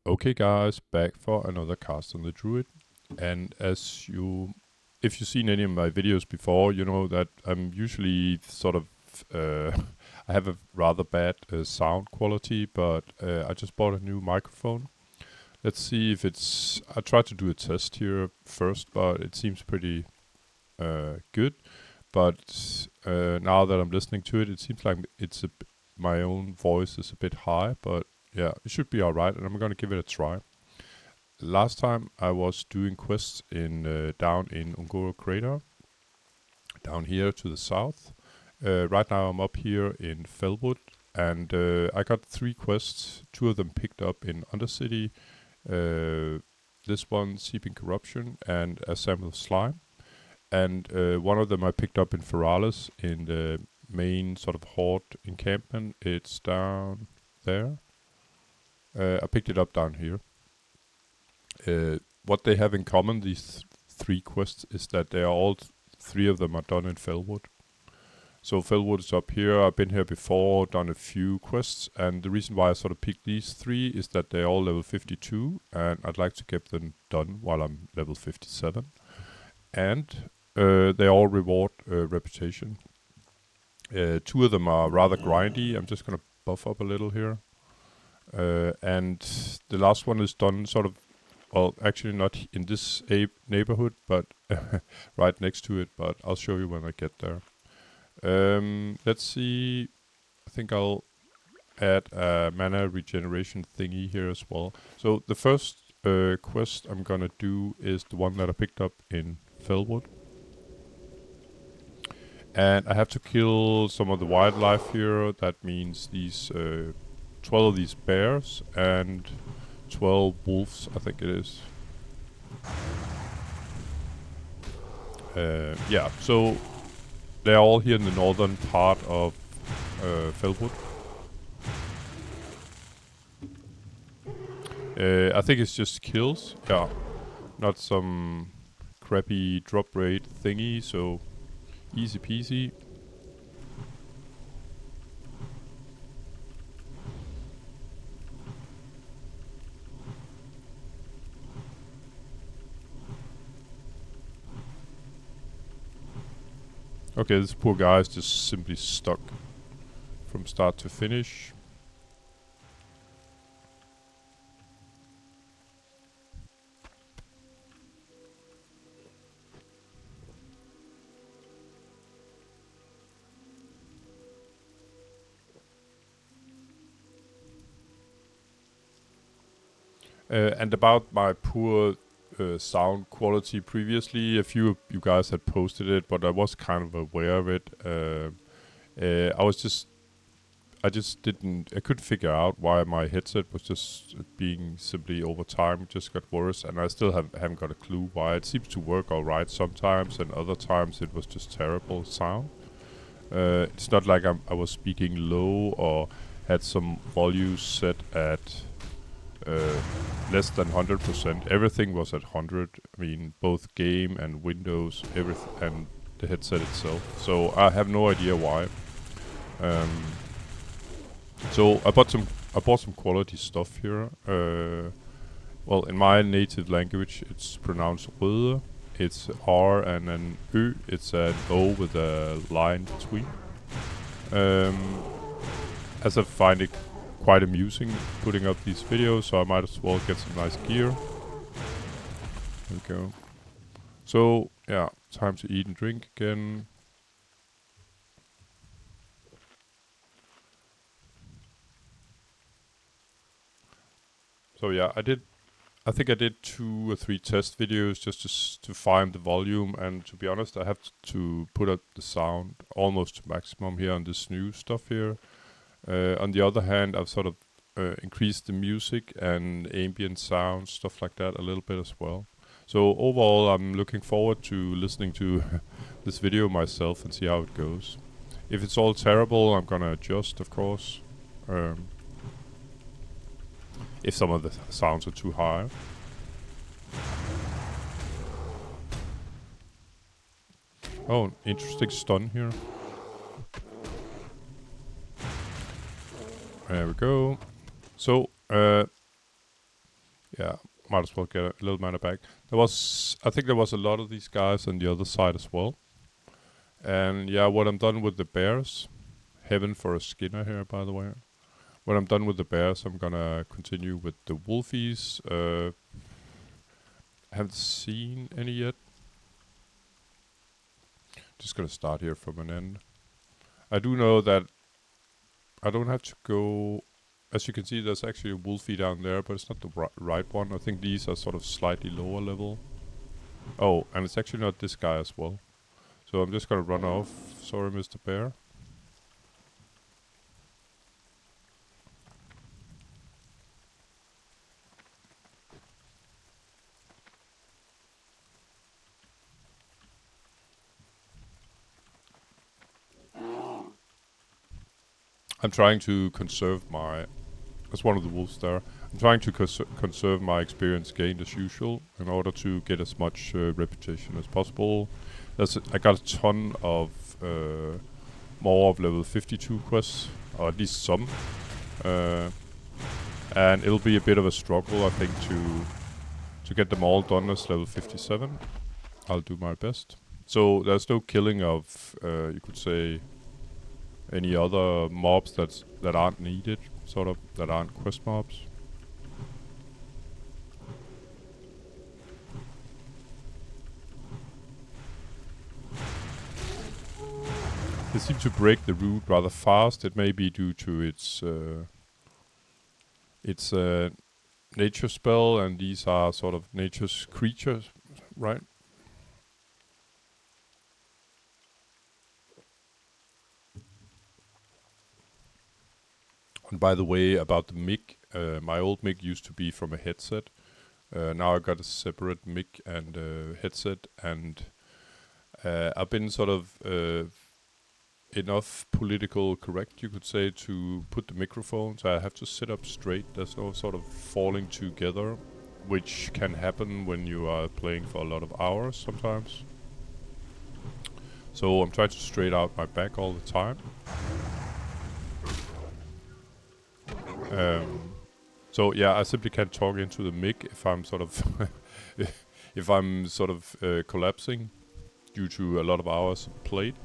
Okay guys, back for another cast on the druid. And if you've seen any of my videos before, you know that I'm usually I have a rather bad sound quality, but I just bought a new microphone. Let's see if I tried to do a test here first, but it seems pretty good. But now that I'm listening to it, it seems like my own voice is a bit high, but yeah, it should be alright, and I'm gonna give it a try. Last time I was doing quests down in Ungoro Crater, down here to the south. Right now I'm up here in Felwood, and I got 3 quests. 2 of them picked up in Undercity. This one, Seeping Corruption, and a sample of slime. And one of them I picked up in Feralis, in the main sort of horde encampment. It's down there. I picked it up down here. What they have in common, these 3 quests, is that they are all 3 of them are done in Felwood. So Felwood is up here. I've been here before, done a few quests, and the reason why I sort of picked these 3 is that they're all level 52, and I'd like to get them done while I'm level 57. And they all reward reputation. 2 of them are rather grindy. I'm just gonna buff up a little here. And the last one is done sort of, well, actually not in this neighborhood, but right next to it, but I'll show you when I get there. Let's see, I think I'll add a mana regeneration thingy here as well. So the first quest I'm gonna do is the one that I picked up in Felwood. And I have to kill some of the wildlife here. That means these 12 of these bears and 12 wolves, I think it is. Yeah, so they're all here in the northern part of Felwood. I think it's just kills, yeah, not some crappy drop rate thingy, so easy peasy. Okay, this poor guy is just simply stuck from start to finish. And about my poor sound quality previously, a few of you guys had posted it, but I was kind of aware of it. I couldn't figure out why my headset was just being simply over time just got worse, and I still haven't got a clue why. It seems to work alright sometimes, and other times it was just terrible sound. It's not like I was speaking low or had some volume set at less than 100%. Everything was at 100. I mean, both game and Windows, everything, and the headset itself. So I have no idea why. So I bought some quality stuff here. Well, in my native language, it's pronounced røde. It's R and an Ö. It's an O with a line between. As I find it quite amusing putting up these videos, so I might as well get some nice gear. There we go. So yeah, time to eat and drink again. So yeah, I think I did 2 or 3 test videos just to find the volume, and to be honest, I have to put up the sound almost to maximum here on this new stuff here. On the other hand, I've sort of increased the music and ambient sound, stuff like that, a little bit as well. So overall, I'm looking forward to listening to this video myself and see how it goes. If it's all terrible, I'm gonna adjust, of course. If some of the sounds are too high. Oh, interesting stun here. There we go. So, Yeah, might as well get a little mana back. I think there was a lot of these guys on the other side as well. And yeah, when I'm done with the bears, heaven for a skinner here, by the way. When I'm done with the bears, I'm gonna continue with the wolfies. Haven't seen any yet. Just gonna start here from an end. I do know that I don't have to go. As you can see, there's actually a wolfie down there, but it's not the right one. I think these are sort of slightly lower level. Oh, and it's actually not this guy as well. So I'm just gonna run off. Sorry, Mr. Bear. I'm trying to conserve my... That's one of the wolves there. I'm trying to conserve my experience gained as usual in order to get as much reputation as possible. I got a ton of more of level 52 quests, or at least some. And it'll be a bit of a struggle, I think, to get them all done as level 57. I'll do my best. So there's no killing of, you could say, any other mobs that aren't needed, sort of, that aren't quest mobs. They seem to break the root rather fast. It may be due to its nature spell, and these are sort of nature's creatures, right? And by the way, about the mic, my old mic used to be from a headset. Now I got a separate mic and headset, and I've been sort of enough political correct, you could say, to put the microphone, so I have to sit up straight. There's no sort of falling together, which can happen when you are playing for a lot of hours sometimes. So I'm trying to straight out my back all the time. So yeah, I simply can't talk into the mic if I'm sort of collapsing due to a lot of hours played.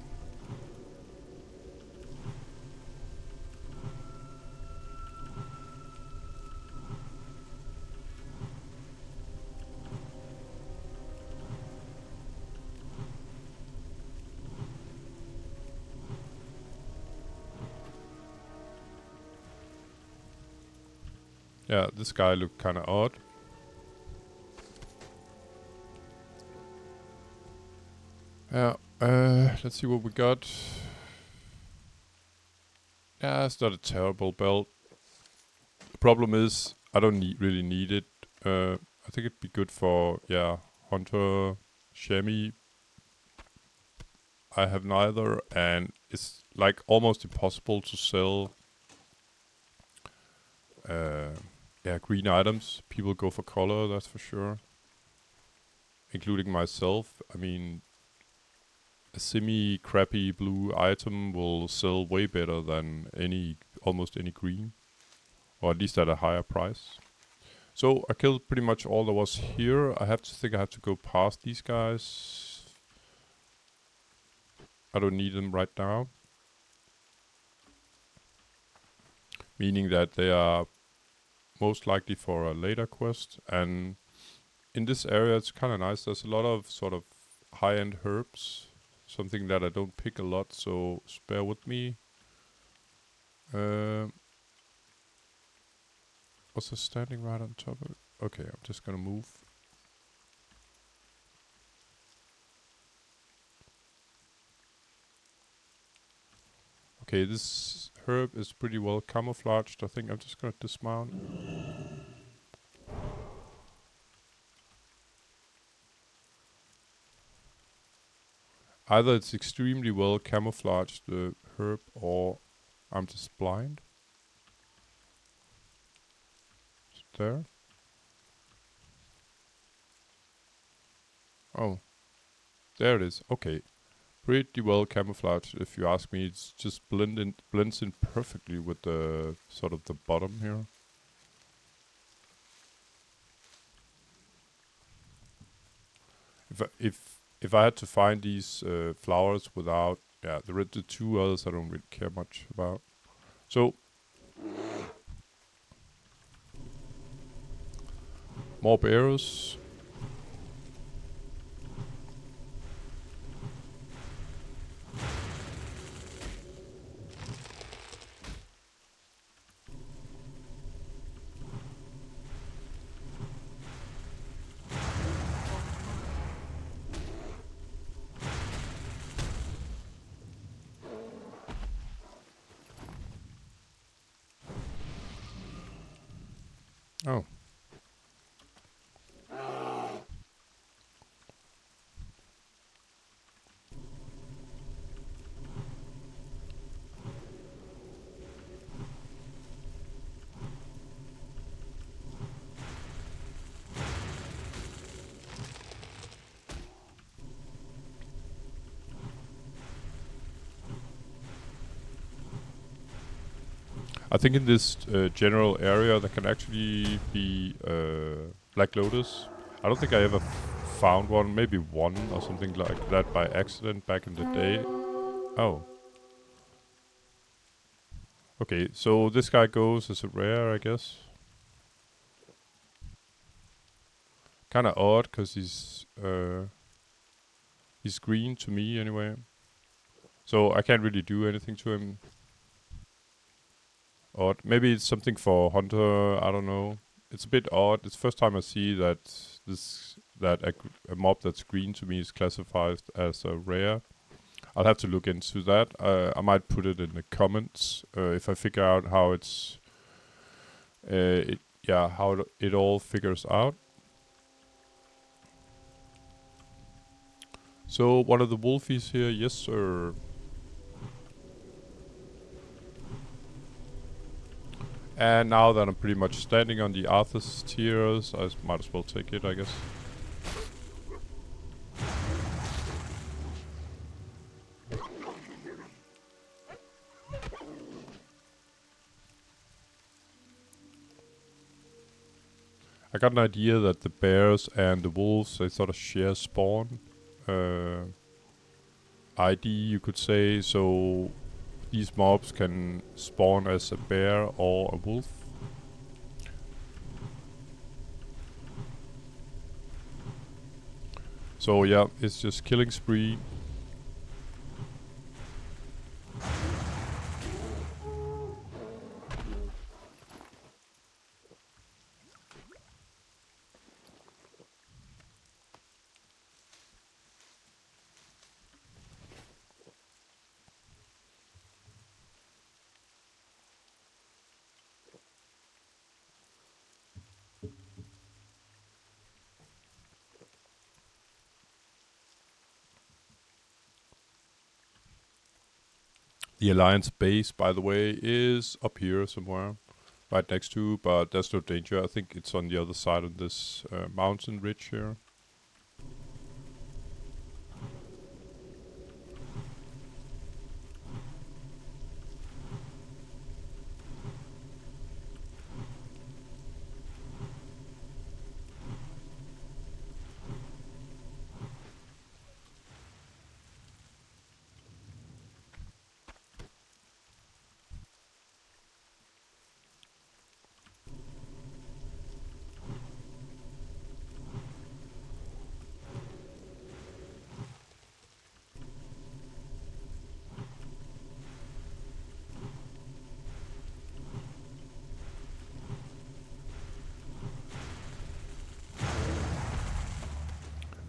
Yeah, this guy looked kind of odd. Yeah, let's see what we got. Yeah, it's not a terrible belt. The problem is, I don't really need it. I think it'd be good for, yeah, hunter, chamois. I have neither, and it's like almost impossible to sell green items. People go for color, that's for sure. Including myself. I mean, a semi-crappy blue item will sell way better than almost any green. Or at least at a higher price. So I killed pretty much all there was here. I have to go past these guys. I don't need them right now. Meaning that they are most likely for a later quest. And in this area it's kind of nice. There's a lot of sort of high-end herbs. Something that I don't pick a lot, so bear with me. Was I standing right on top of it? Okay, I'm just gonna move. Okay, this herb is pretty well camouflaged. I think I'm just gonna dismount. Either it's extremely well camouflaged, the herb, or I'm just blind. Is it there? Oh, there it is. Okay, pretty well camouflaged. If you ask me, it's just blends in perfectly with the sort of the bottom here. If I had to find these flowers without the two others I don't really care much about. So more arrows. Oh. I think in this general area there can actually be Black Lotus. I don't think I ever found one, maybe one or something like that by accident back in the day. Oh. Okay, so this guy goes as a rare, I guess. Kinda odd, cause he's green to me anyway. So I can't really do anything to him. Odd. Maybe it's something for Hunter, I don't know. It's a bit odd. It's the first time I see that a mob that's green to me is classified as a rare. I'll have to look into that. I might put it in the comments if I figure out how how it all figures out. So one of the wolfies here, yes sir. And now that I'm pretty much standing on the Arthur's tiers, I might as well take it, I guess. I got an idea that the bears and the wolves, they sort of share spawn ID, you could say. So these mobs can spawn as a bear or a wolf. So yeah, it's just killing spree. The Alliance base, by the way, is up here somewhere. Right next to, but there's no danger. I think it's on the other side of this mountain ridge here.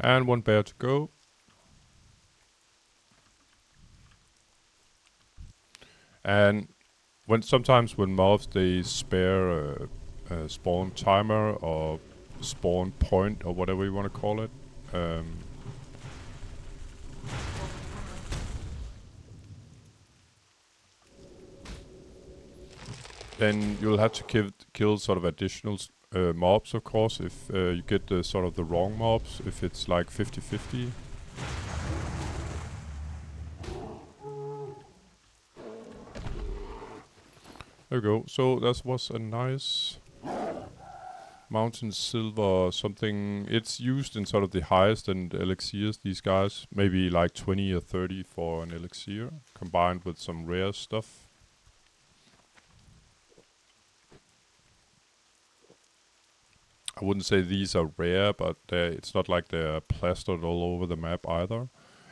And one bear to go. And sometimes when mobs they spare a spawn timer or spawn point or whatever you want to call it. Then you'll have to kill sort of additional mobs, of course, if you get the sort of the wrong mobs, if it's like 50-50. There we go. So that was a nice Mountain silver, something. It's used in sort of the highest end elixirs, these guys. Maybe like 20 or 30 for an elixir, combined with some rare stuff. I wouldn't say these are rare, but it's not like they're plastered all over the map either.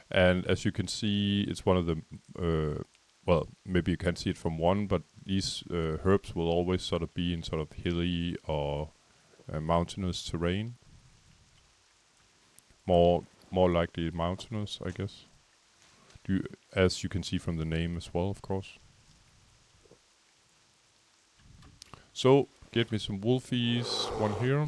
And as you can see, it's one of the, well, maybe you can't see it from one, but these herbs will always sort of be in sort of hilly or mountainous terrain. More likely mountainous, I guess. As you can see from the name as well, of course. So, get me some wolfies, one here.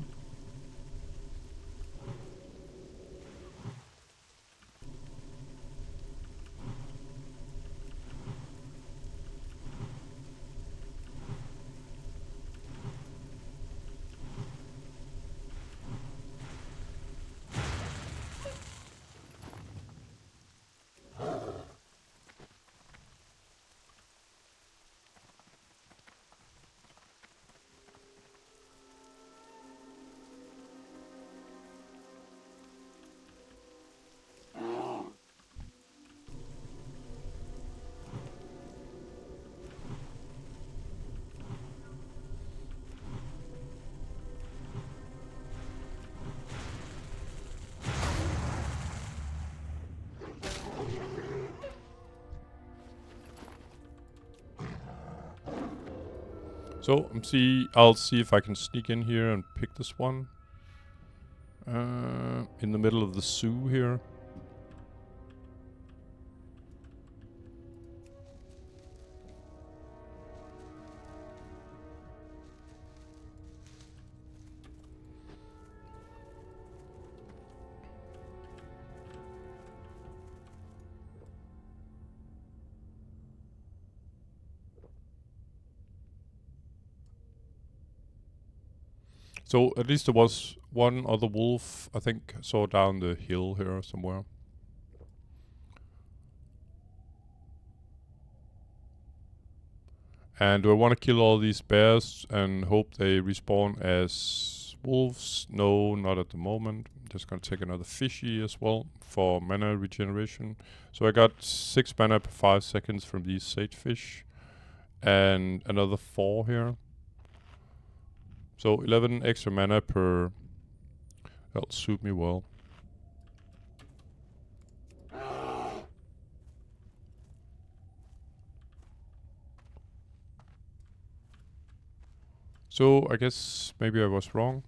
So I'll see if I can sneak in here and pick this one. In the middle of the zoo here. So at least there was one other wolf, I think, I saw down the hill here somewhere. And do I want to kill all these bears and hope they respawn as wolves? No, not at the moment. I'm just gonna take another fishy as well for mana regeneration. So I got 6 mana per 5 seconds from these sagefish. And another 4 here. So 11 extra mana per... That'll suit me well. So I guess maybe I was wrong.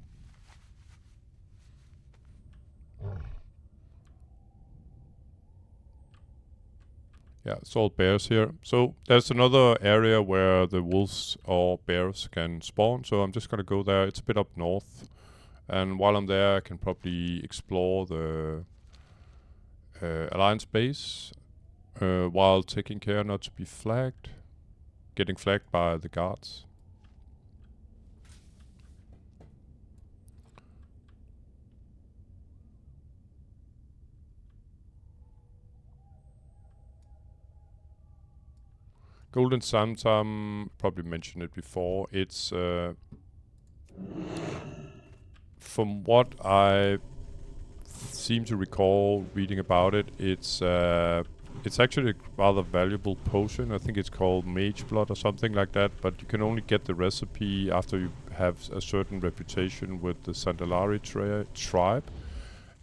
Yeah, it's all bears here. So there's another area where the wolves or bears can spawn. So I'm just gonna go there. It's a bit up north. And while I'm there, I can probably explore the Alliance base. While taking care not to be flagged. Getting flagged by the guards. Golden Samtam, probably mentioned it before. It's from what I seem to recall reading about it, it's actually a rather valuable potion. I think it's called Mage Blood or something like that, but you can only get the recipe after you have a certain reputation with the Sandalari tribe.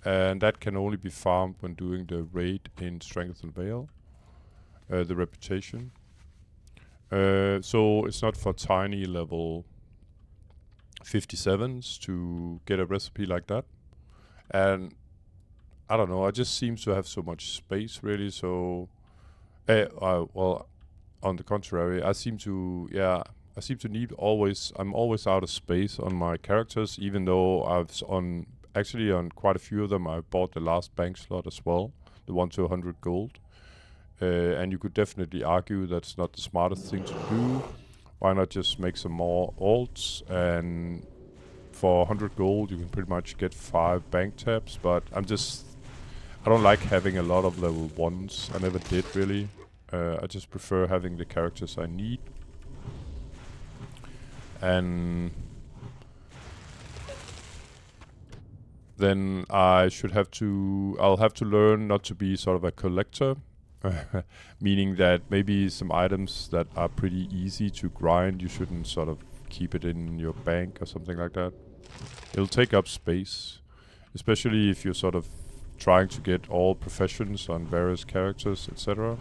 And that can only be farmed when doing the raid in Strengthened Vale, the reputation. So it's not for tiny level 57s to get a recipe like that. And I don't know, I just seem to have so much space really, so... well, on the contrary, I seem to need I'm always out of space on my characters, even though actually on quite a few of them I bought the last bank slot as well, the 1 to 100 gold. And you could definitely argue that's not the smartest thing to do. Why not just make some more alts, and for 100 gold you can pretty much get 5 bank taps, but I don't like having a lot of level 1s. I never did really. I just prefer having the characters I need. And then I'll have to learn not to be sort of a collector, meaning that maybe some items that are pretty easy to grind, you shouldn't sort of keep it in your bank or something like that. It'll take up space, especially if you're sort of trying to get all professions on various characters, etc.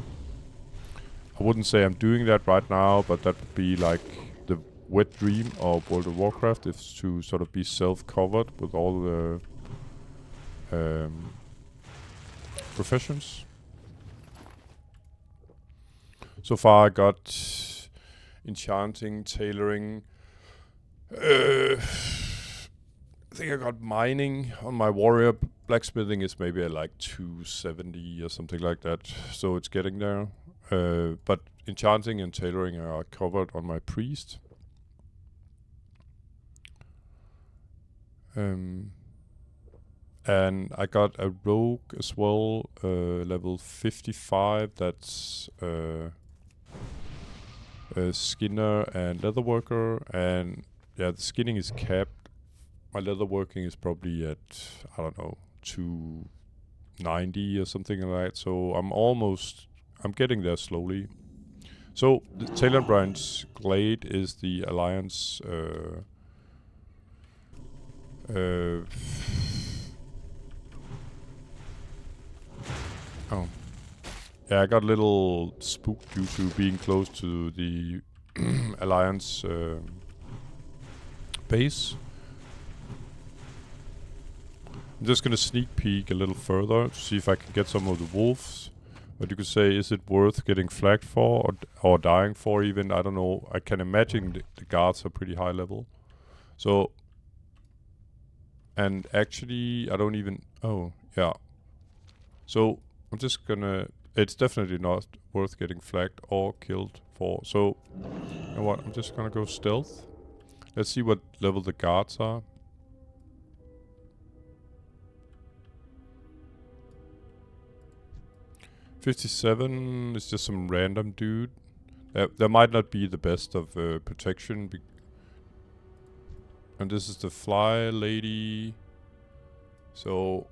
I wouldn't say I'm doing that right now, but that would be like the wet dream of World of Warcraft, is to sort of be self-covered with all the professions. So far I got enchanting, tailoring. I think I got mining on my warrior. Blacksmithing is maybe at like 270 or something like that. So it's getting there. But enchanting and tailoring are covered on my priest. And I got a rogue as well, level 55. That's a skinner and leatherworker. And yeah, the skinning is capped. My leatherworking is probably at, I don't know, 290 or something like that. So I'm getting there slowly. So the Taylor Branch Glade is the Alliance oh. Yeah, I got a little spooked due to being close to the Alliance base. I'm just gonna sneak peek a little further to see if I can get some of the wolves. But you could say, is it worth getting flagged for or dying for even? I don't know. I can imagine the guards are pretty high level. So, and actually, I don't even... Oh, yeah. So, I'm just gonna... It's definitely not worth getting flagged or killed for. So, you know what? I'm just gonna go stealth. Let's see what level the guards are. $57 is just some random dude. There might not be the best of protection. And this is the fly lady. So,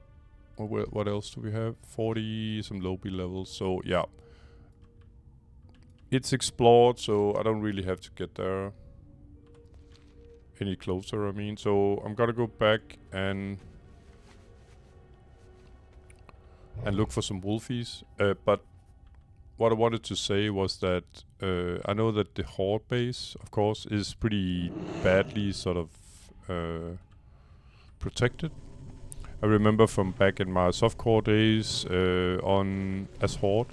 what else do we have? 40, some lobby levels. So, yeah. It's explored, so I don't really have to get there any closer, I mean. So, I'm gonna go back and look for some wolfies. But what I wanted to say was that I know that the Horde base, of course, is pretty badly sort of protected. I remember from back in my softcore days as Horde,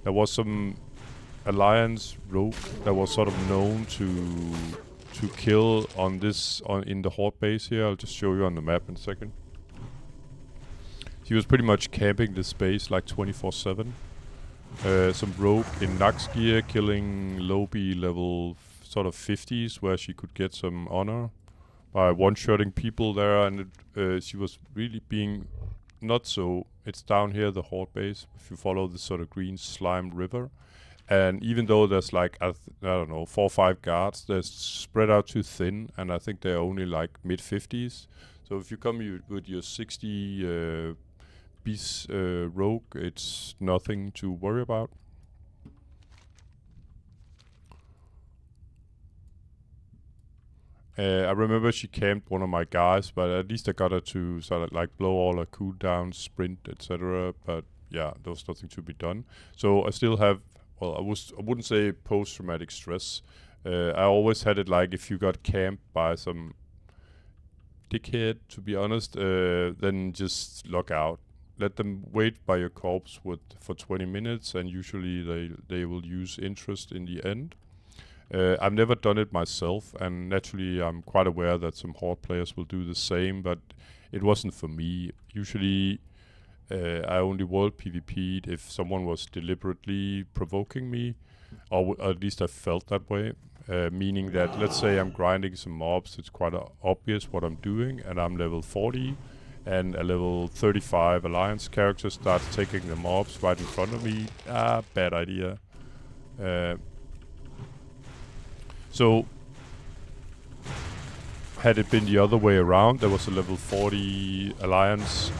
there was some Alliance rogue that was sort of known to kill in the Horde base here. I'll just show you on the map in a second. He was pretty much camping this base like 24/7. Some rogue in Nax gear killing lobby level sort of 50s, where she could get some honor by one-shotting people there, and she was really being not so... It's down here, the Horde base, if you follow the sort of green slime river. And even though there's like, I don't know, 4 or 5 guards, they're spread out too thin, and I think they're only like mid-50s. So if you come with your 60 beast rogue, it's nothing to worry about. I remember she camped one of my guys, but at least I got her to sort of like blow all her cooldowns, sprint, etc. But yeah, there was nothing to be done. So I still have, well, I wouldn't say post-traumatic stress. I always had it like, if you got camped by some dickhead, to be honest, then just log out. Let them wait by your corpse for 20 minutes, and usually they will use interest in the end. I've never done it myself, and naturally I'm quite aware that some Horde players will do the same, but it wasn't for me. Usually I only world PvP'd if someone was deliberately provoking me, or at least I felt that way. Meaning that, let's say I'm grinding some mobs, it's quite obvious what I'm doing, and I'm level 40, and a level 35 Alliance character starts taking the mobs right in front of me. Bad idea. So had it been the other way around, there was a level 40 alliance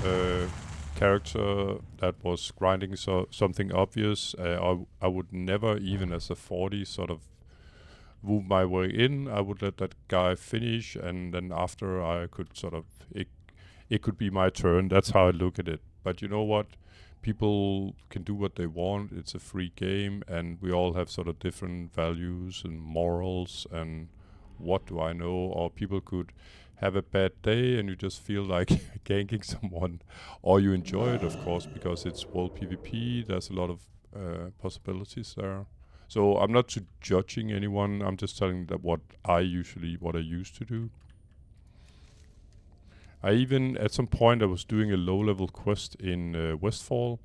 character that was grinding something obvious. I would never, even as a 40, sort of move my way in. I would let that guy finish, and then after I could sort of it could be my turn. That's how I look at it. But you know what? People can do what they want. It's a free game, and we all have sort of different values and morals, and what do I know? Or people could have a bad day and you just feel like ganking someone, or you enjoy it, of course, because it's world PvP. There's a lot of possibilities there. So I'm not judging anyone. I'm just telling that what I used to do. I even, at some point, I was doing a low-level quest in Westfall,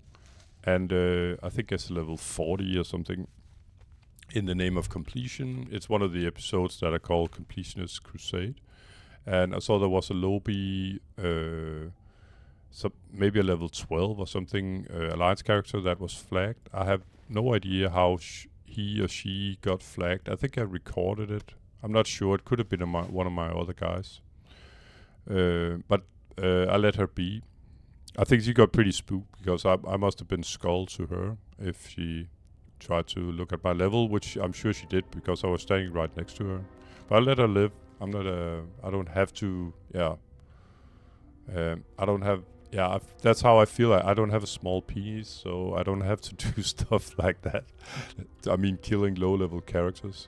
and I think it's level 40 or something, in the name of completion. It's one of the episodes that are called Completionist Crusade. And I saw there was a lobby, maybe a level 12 or something, alliance character that was flagged. I have no idea how he or she got flagged. I think I recorded it. I'm not sure. It could have been one of my other guys. But I let her be. I think she got pretty spooked because I must have been skull to her if she tried to look at my level, which I'm sure she did because I was standing right next to her. But I let her live. I'm not I don't have to, I don't have, that's how I feel. I don't have a small penis, so I don't have to do stuff like that. I mean, killing low-level characters.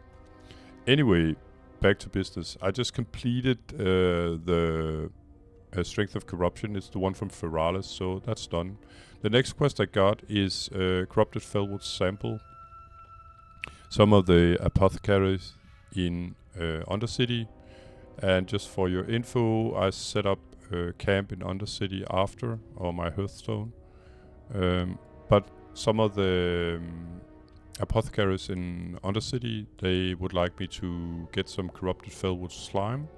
Anyway, back to business. I just completed the Strength of Corruption. It's the one from Feralis, so that's done. The next quest I got is Corrupted Felwood sample. Some of the apothecaries in Undercity. And just for your info, I set up camp in Undercity after, or my Hearthstone. But some of the apothecaries in Undercity, they would like me to get some Corrupted Felwood slime.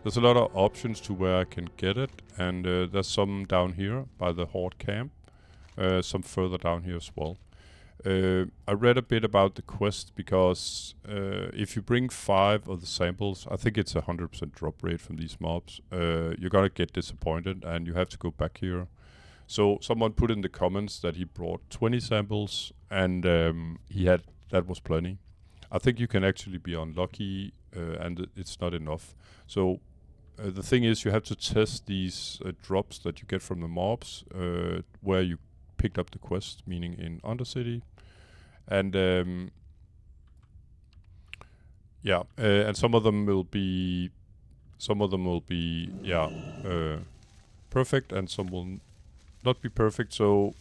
There's a lot of options to where I can get it, and there's some down here by the Horde camp, some further down here as well. I read a bit about the quest because if you bring 5 of the samples, I think it's 100% drop rate from these mobs, you're gonna get disappointed and you have to go back here. So someone put in the comments that he brought 20 samples and that was plenty. I think you can actually be unlucky and it's not enough. So the thing is, you have to test these drops that you get from the mobs where you picked up the quest, meaning in Undercity, and and some of them will be perfect, and some will not be perfect. So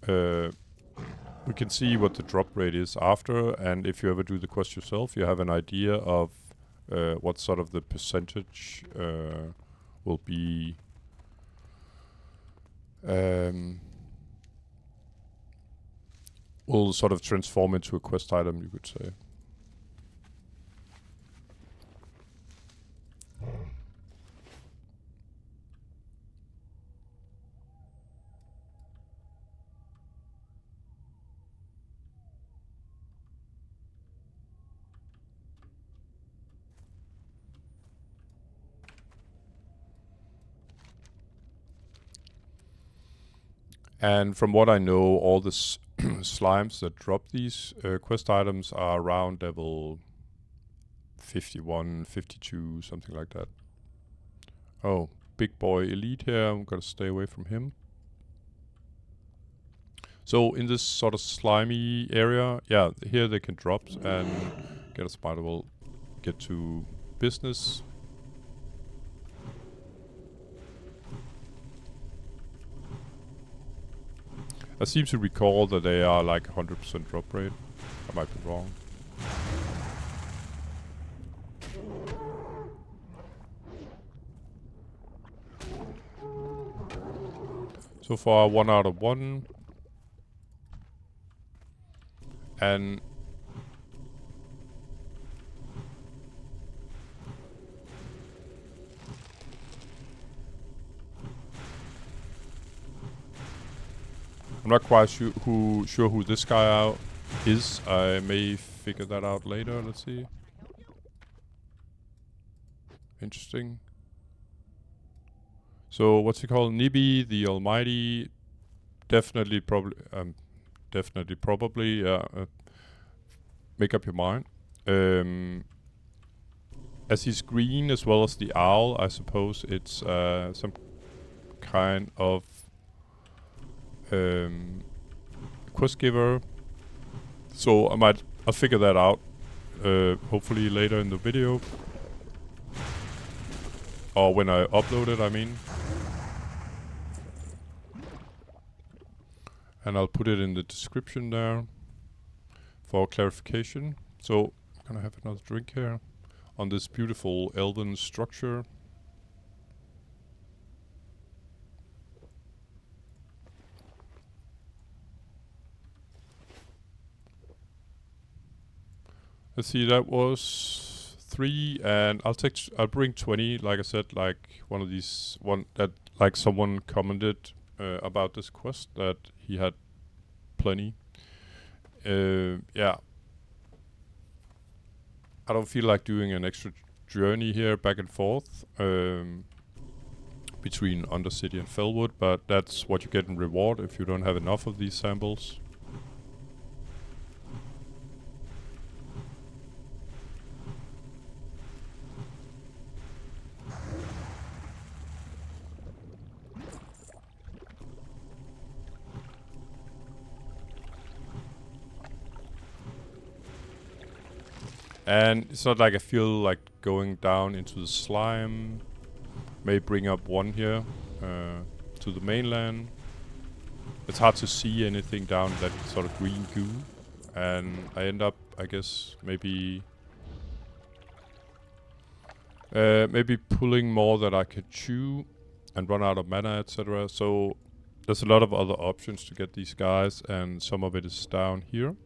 we can see what the drop rate is after, and if you ever do the quest yourself, you have an idea of what sort of the percentage will be. Will sort of transform into a quest item, you could say. And from what I know, all the slimes that drop these quest items are around level 51, 52, something like that. Oh, big boy elite here. I'm gonna stay away from him. So in this sort of slimy area, here they can drop and get a spider. We'll get to business. I seem to recall that they are like 100% drop rate. I might be wrong. So far, 1 out of 1. And I'm not quite sure who this guy out is. I may figure that out later. Let's see. interesting. So what's he called? Niby the Almighty. Definitely, probably. Make up your mind. As he's green as well as the owl, I suppose it's some kind of quest giver. So I'll figure that out. Hopefully later in the video. Or when I upload it, I mean. And I'll put it in the description there for clarification. So I'm gonna have another drink here on this beautiful elven structure. Let's see, that was 3, and I'll bring 20. Like I said, like like someone commented about this quest that he had plenty. Yeah. I don't feel like doing an extra journey here back and forth between Undercity and Felwood, but that's what you get in reward if you don't have enough of these samples. And it's not like I feel like going down into the slime. May bring up one here to the mainland. It's hard to see anything down that sort of green goo. And I end up, I guess, maybe pulling more that I could chew and run out of mana, etc. So there's a lot of other options to get these guys, and some of it is down here.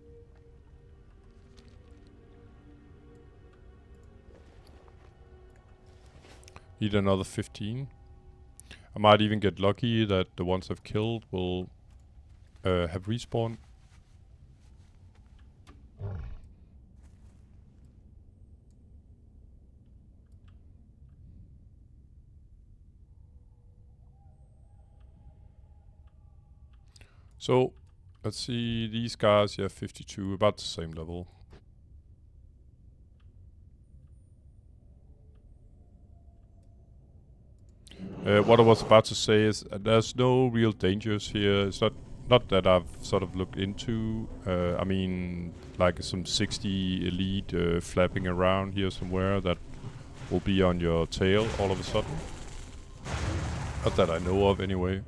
Need another 15. I might even get lucky that the ones I've killed will have respawned. So, let's see, these guys, yeah, 52, about the same level. What I was about to say is there's no real dangers here. It's not that I've sort of looked into. I mean, like some 60 elite flapping around here somewhere that will be on your tail all of a sudden. Not that I know of anyway.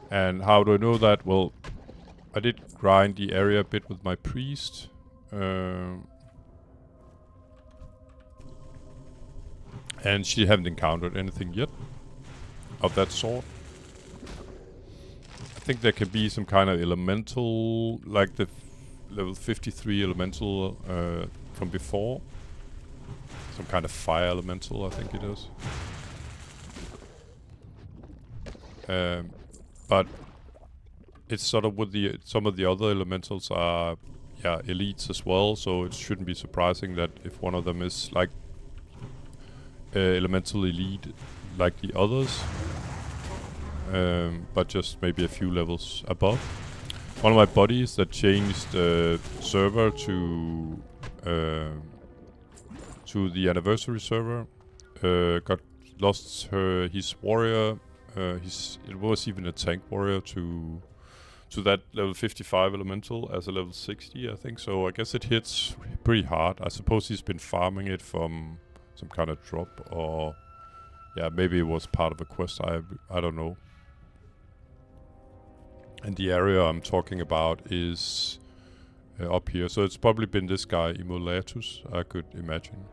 And how do I know that? Well, I did grind the area a bit with my priest. And she haven't encountered anything yet of that sort. I think there can be some kind of elemental, like the level 53 elemental from before. Some kind of fire elemental, I think it is. But it's sort of with some of the other elementals are, yeah, elites as well. So it shouldn't be surprising that if one of them is like elemental elite like the others, but just maybe a few levels above. One of my buddies that changed server to the anniversary server lost his warrior. It was even a tank warrior to that level 55 elemental as a level 60, I think. So I guess it hits pretty hard. I suppose he's been farming it from some kind of drop, or yeah, maybe it was part of a quest. I don't know. And the area I'm talking about is up here, so it's probably been this guy Immolatus, I could imagine.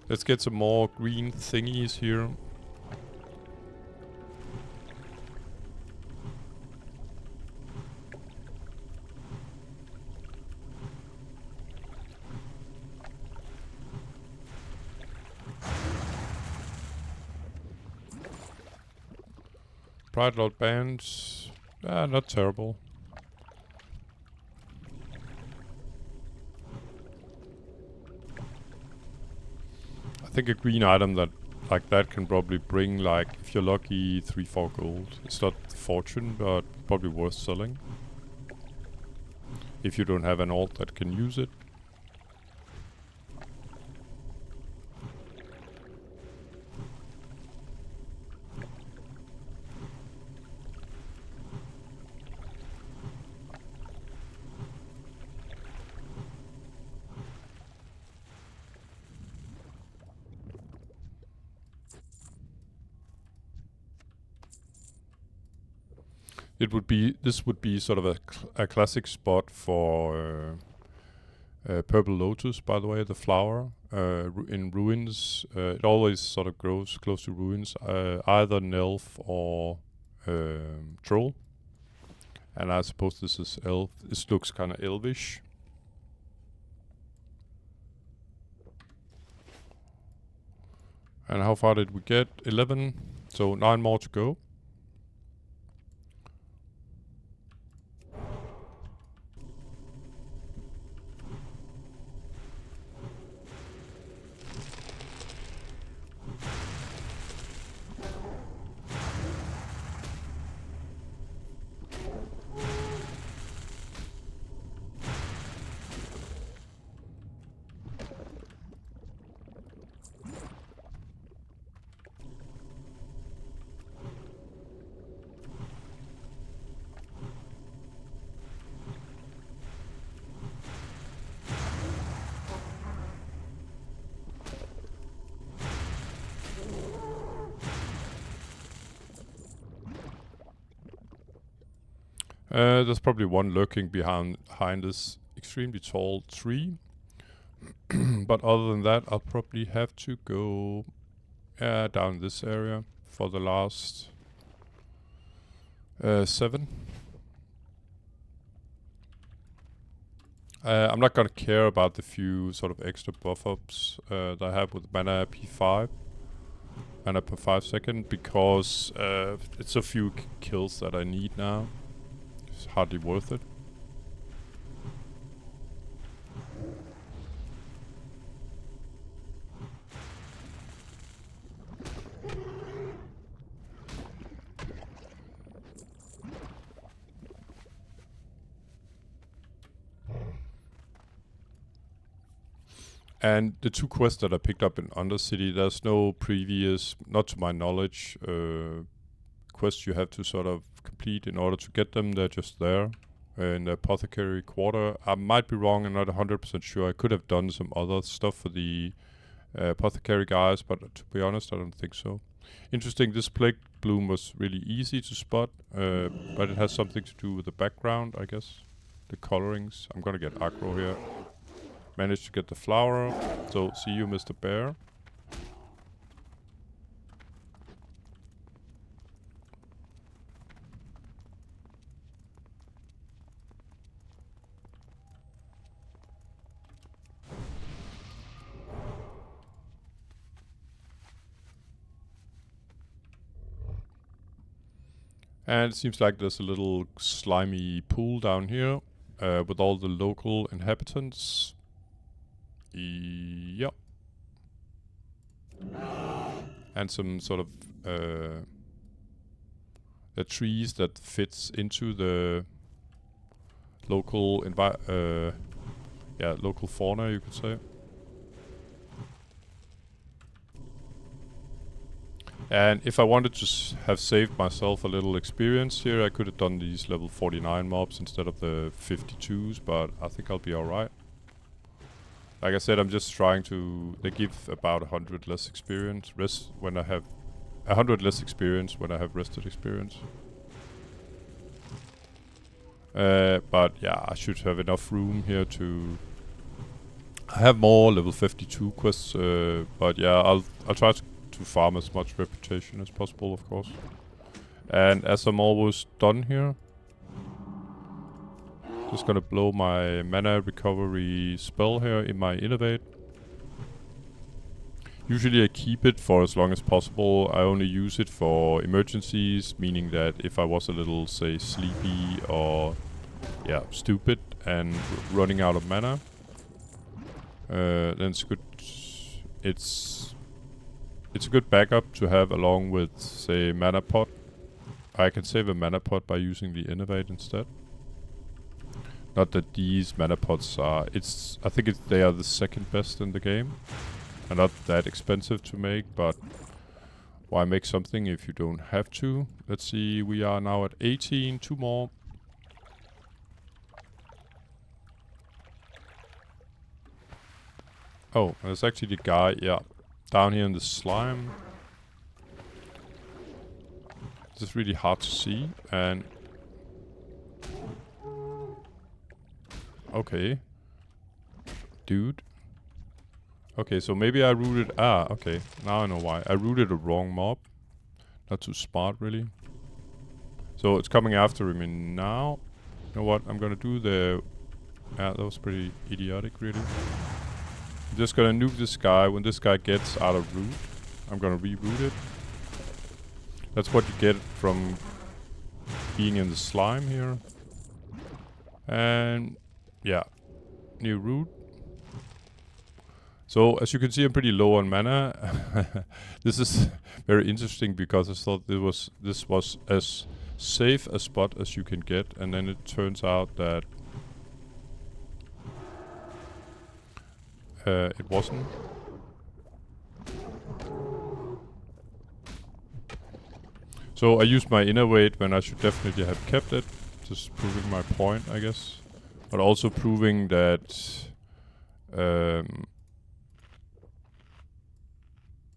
Let's get some more green thingies here. Pride Lord bands, not terrible. think a green item that like that can probably bring, like, if you're lucky, 3-4 gold. It's not fortune, but probably worth selling. If you don't have an alt that can use it. This would be sort of a classic spot for purple lotus, by the way, the flower. In ruins, it always sort of grows close to ruins, either Nelf or troll. And I suppose this is elf. This looks kind of elvish. And how far did we get? 11. So 9 more to go. There's probably one lurking behind this extremely tall tree. But other than that, I'll probably have to go down this area for the last 7. I'm not gonna care about the few sort of extra buff ups that I have with mana P5. Mana per 5 second, because it's a few kills that I need now. It's hardly worth it. And the 2 quests that I picked up in Undercity, there's no previous, not to my knowledge, quests you have to sort of complete in order to get them. They're just there in the Apothecary Quarter. I might be wrong, I'm not 100% sure. I could have done some other stuff for the Apothecary guys, but to be honest, I don't think so. Interesting, this Plague Bloom was really easy to spot, but it has something to do with the background, I guess. The colorings. I'm gonna get aggro here. Managed to get the flower, so see you, Mr. Bear. And it seems like there's a little slimy pool down here with all the local inhabitants. Yep. And some sort of the trees that fits into the local local fauna, you could say. And if I wanted to have saved myself a little experience here, I could have done these level 49 mobs instead of the 52s, but I think I'll be alright. Like I said, I'm just trying to... They give about 100 less experience. Rest when I have... 100 less experience when I have rested experience. But yeah, I should have enough room here to... I have more level 52 quests, but yeah, I'll try to farm as much reputation as possible, of course. And as I'm almost done here, just gonna blow my mana recovery spell here in my innovate. Usually I keep it for as long as possible. I only use it for emergencies, meaning that if I was a little, say, sleepy or stupid and running out of mana, then it's good. It's it's a good backup to have along with, say, mana pot. I can save a mana pot by using the innovate instead. Not that these mana pots are... I think they are the second best in the game. And not that expensive to make, but why make something if you don't have to? Let's see, we are now at 18, 2 more. Oh, there's actually the guy, yeah, down here in the slime. This is really hard to see, and... Okay. Dude. Okay, so maybe I rooted... Ah, okay. Now I know why. I rooted a wrong mob. Not too smart, really. So it's coming after me now. You know what? I'm gonna do the... Yeah, that was pretty idiotic, really. I'm just gonna nuke this guy. When this guy gets out of root, I'm gonna reroot it. That's what you get from being in the slime here. And... yeah. New root. So, as you can see, I'm pretty low on mana. This is very interesting because I thought this was as safe a spot as you can get, and then it turns out that it wasn't. So I used my innovate when I should definitely have kept it, just proving my point, I guess, but also proving that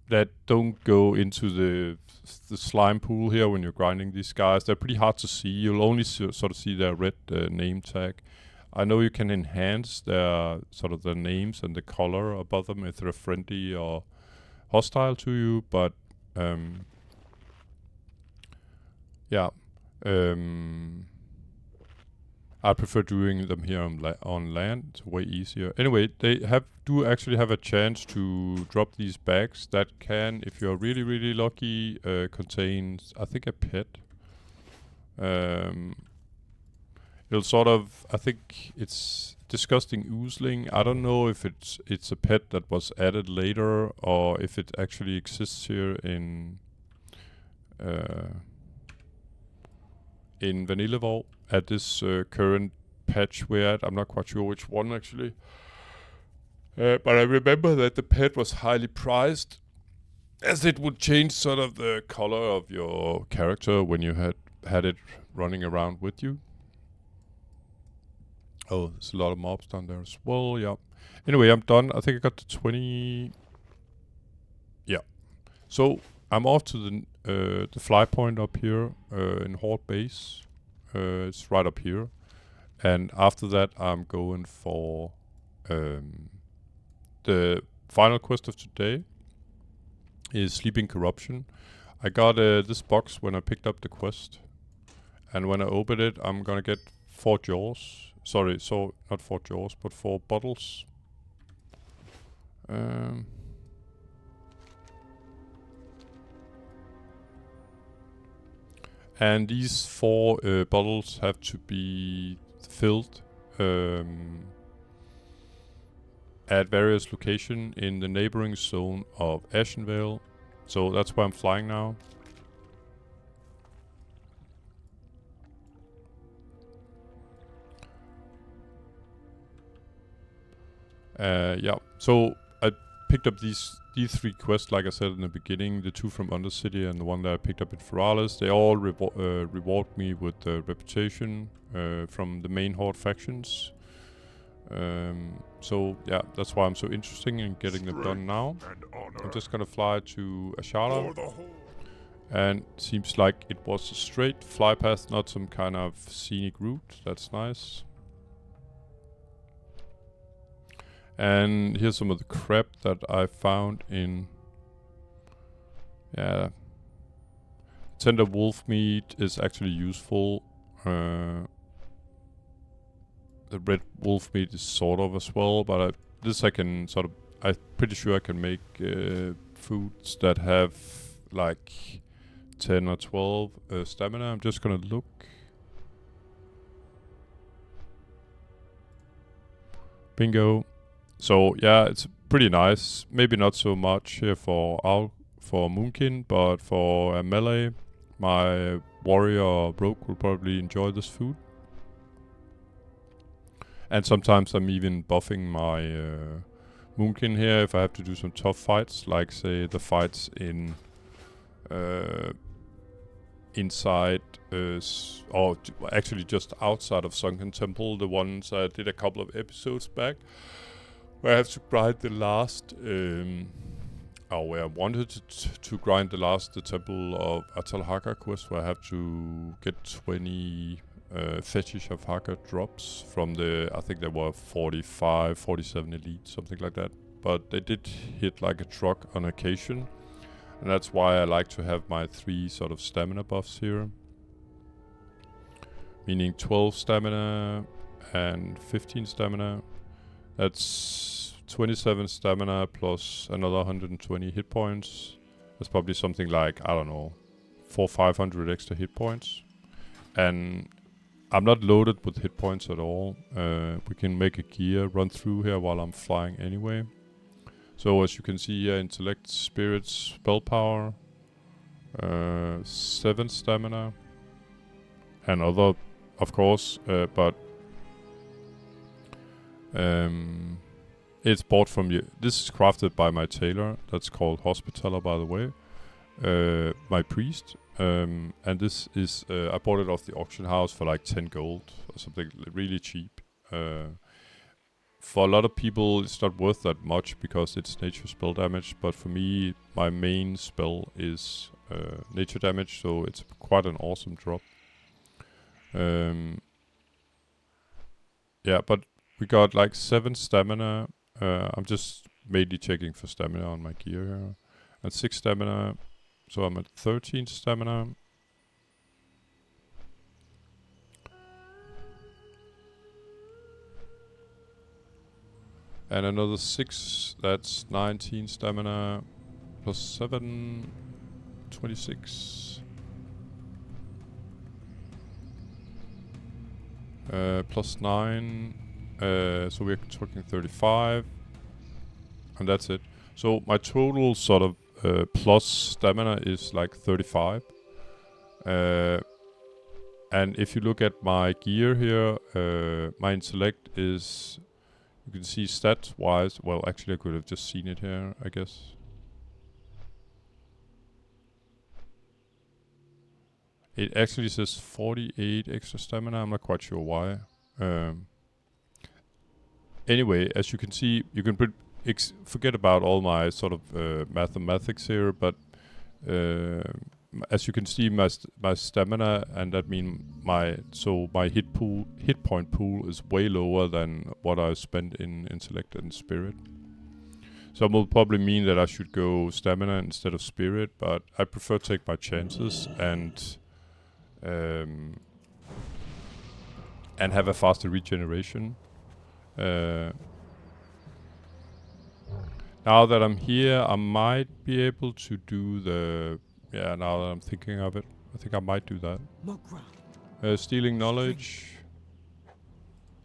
that don't go into the slime pool here when you're grinding these guys. They're pretty hard to see. You'll only sort of see their red name tag. I know you can enhance their sort of the names and the color above them if they're friendly or hostile to you, but yeah, I prefer doing them here on land. It's way easier. Anyway, they do actually have a chance to drop these bags that can, if you're really, really lucky, contain, I think, a pet. It'll sort of, I think it's disgusting oozling. I don't know if it's a pet that was added later or if it actually exists here in Vanilla Vault at this current patch we're at. I'm not quite sure which one actually. But I remember that the pet was highly prized, as it would change sort of the color of your character when you had it running around with you. Oh, there's a lot of mobs down there as well, yeah. Anyway, I'm done. I think I got to 20. Yeah. So, I'm off to the fly point up here in Horde Base. It's right up here. And after that, I'm going for the final quest of today is Seeping Corruption. I got this box when I picked up the quest. And when I open it, I'm gonna get 4 jaws. Sorry, so not 4 jaws, but 4 bottles. And these 4 bottles have to be filled at various locations in the neighboring zone of Ashenvale. So that's where I'm flying now. Yeah, so I picked up these 3 quests, like I said in the beginning, the 2 from Undercity and the one that I picked up in Feralis. They all reward me with reputation from the main Horde factions. So yeah, that's why I'm so interested in getting them done now. I'm just gonna fly to Azshara. And seems like it was a straight fly path, not some kind of scenic route. That's nice. And here's some of the crap that I found in... Yeah. Tender wolf meat is actually useful. The red wolf meat is sort of as well, but this I can sort of... I'm pretty sure I can make foods that have like 10 or 12 stamina. I'm just gonna look. Bingo. So yeah, it's pretty nice. Maybe not so much here for for Moonkin, but for a melee, my warrior or rogue will probably enjoy this food. And sometimes I'm even buffing my Moonkin here if I have to do some tough fights, like say the fights in inside, or actually just outside of Sunken Temple, the ones I did a couple of episodes back, where I have to grind the last, where I wanted to grind the last, the Temple of Atalhaka quest, where I have to get 20 Fetish of Haka drops from the, I think there were 45, 47 elite, something like that. But they did hit like a truck on occasion. And that's why I like to have my 3 sort of stamina buffs here. Meaning 12 stamina and 15 stamina. That's 27 stamina plus another 120 hit points. That's probably something like, I don't know, 400-500 extra hit points. And I'm not loaded with hit points at all. We can make a gear run through here while I'm flying anyway. So as you can see here, intellect, spirit, spell power, 7 stamina, and other, of course, but it's bought from you. This is crafted by my tailor. That's called Hospitaller, by the way. My priest. And this is, I bought it off the auction house for like 10 gold or something really cheap. For a lot of people, it's not worth that much because it's nature spell damage. But for me, my main spell is nature damage, so it's quite an awesome drop. Yeah, but we got like 7 stamina. I'm just mainly checking for stamina on my gear here. And 6 stamina, so I'm at 13 stamina. And another 6, that's 19 stamina, plus 7, 26. Plus 9, so we're talking 35. And that's it. So my total sort of plus stamina is like 35. And if you look at my gear here, my intellect is... You can see stat-wise, well, actually I could have just seen it here, I guess. It actually says 48 extra stamina, I'm not quite sure why. Anyway, as you can see, you can forget about all my sort of mathematics here, but as you can see, my stamina, and that means my hit point pool is way lower than what I spent in intellect and spirit. So it will probably mean that I should go stamina instead of spirit, but I prefer to take my chances and have a faster regeneration. Now that I'm here, I might be able to do the... Yeah, now that I'm thinking of it, I think I might do that. Stealing knowledge.